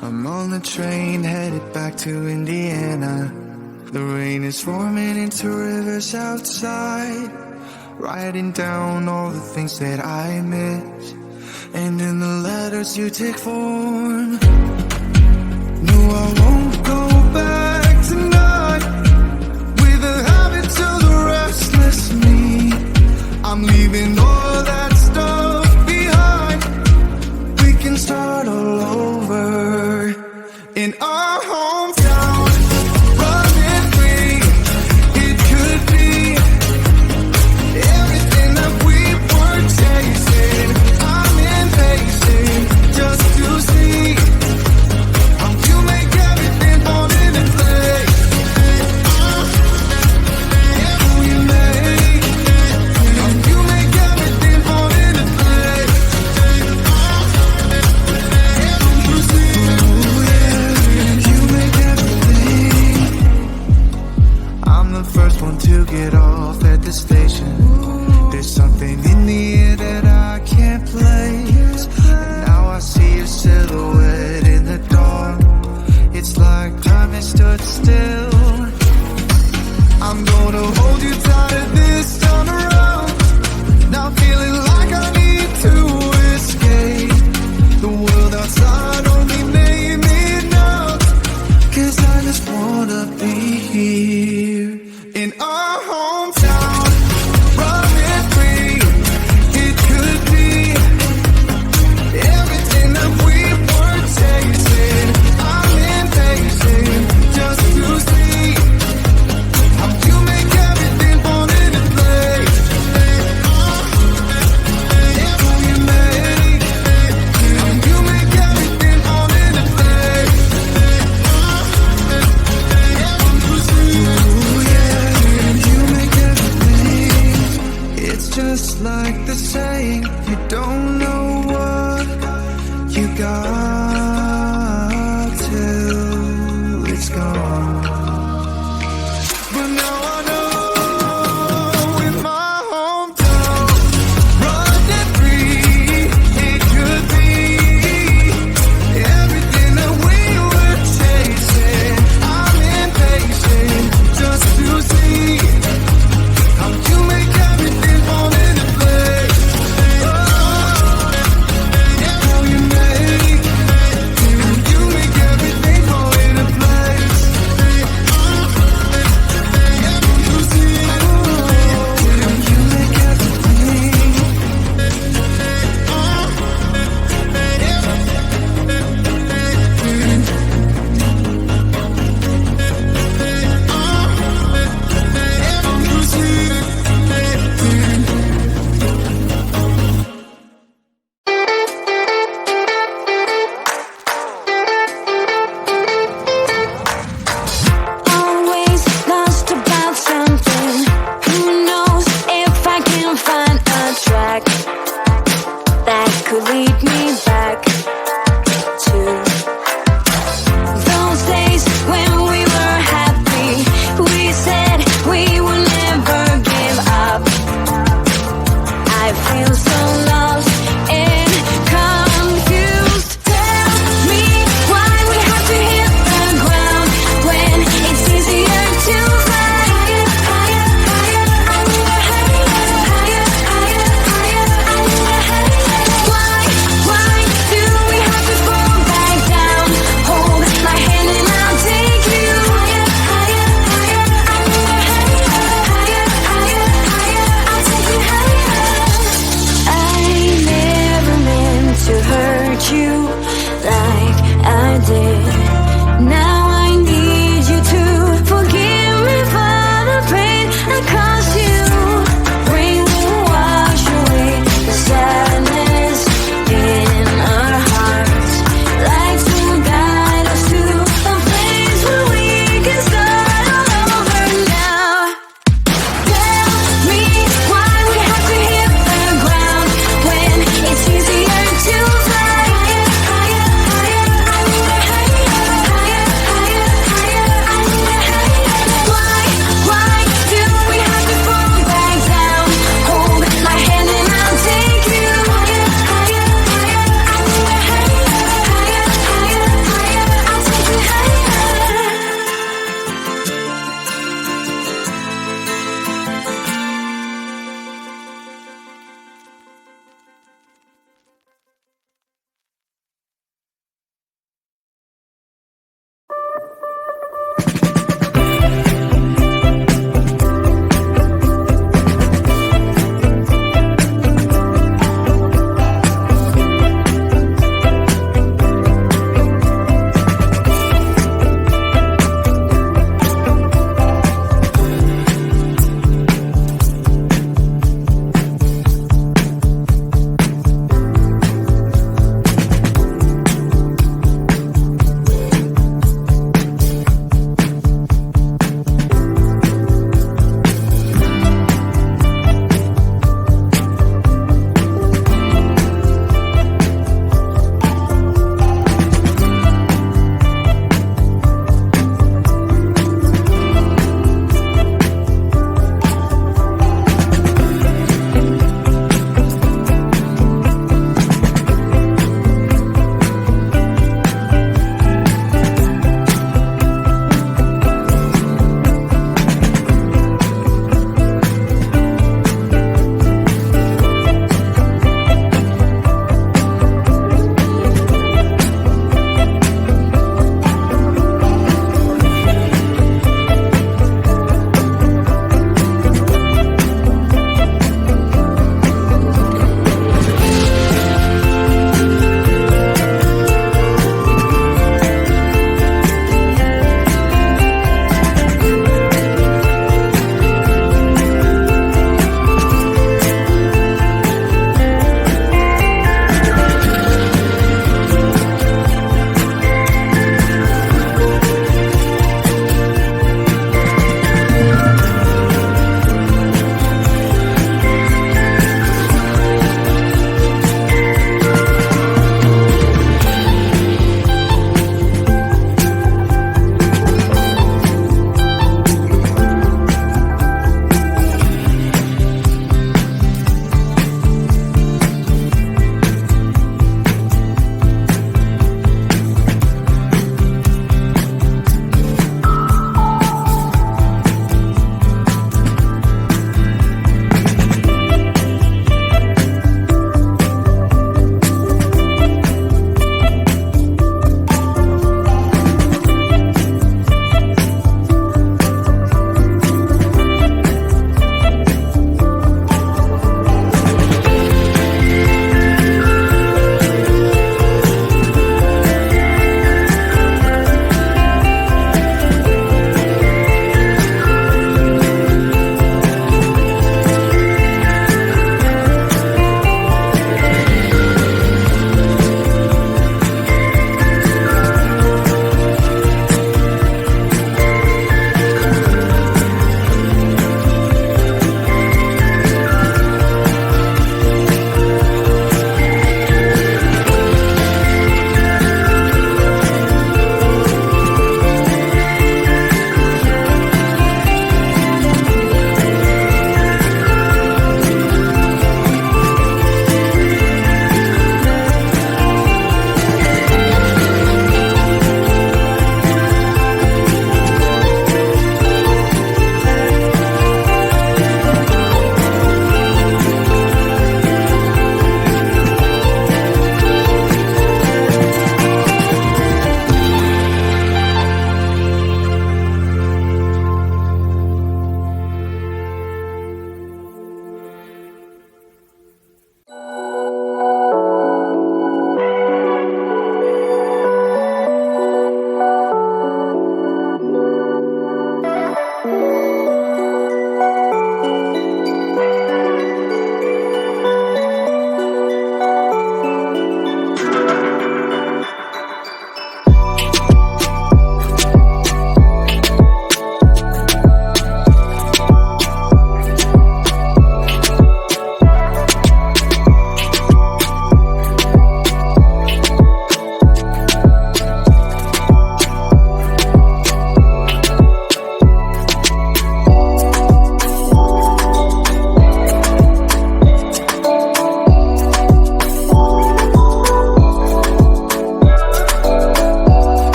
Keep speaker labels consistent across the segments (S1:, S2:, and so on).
S1: I'm on the train headed back to Indiana. The rain is forming into rivers outside, writing down all the things that I miss, and in the letters you take form. No, I won't go back tonight with the habits of the restless me. I'm leaving all that stuff behind. We can start all over in our hometown. Running free, it could be everything that we were chasing. I'm impatient just to see how you make everything fall into place. How you make everything fall into place. You see, you make everything. I'm the first one to get off at the station. There's something in the air that I can't place, and now I see your silhouette in the dark. It's like time has stood still. I'm gonna hold you tighter this time around. Now feeling like I need to escape. The world outside only made me numb, 'cause I just wanna be here in our hometown. Running free, it could be everything that we were chasing. I'm impatient just to see how you make everything fall into place. How you make everything fall into place. Ooh, yeah, you make everything. It's just like the saying, you don't know what you got till it's gone. But now I know in my hometown, running free, it could be everything that we were chasing. I'm impatient just to see how you make everything fall into place. How you make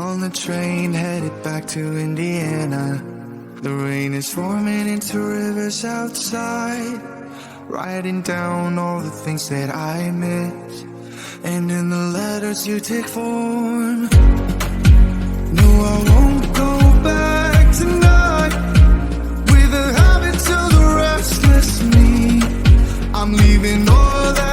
S1: on the train headed back to Indiana. The rain is forming into rivers outside, writing down all the things that I miss, and in the letters you take form. No, I won't go back tonight with the habits of the restless me. I'm leaving all that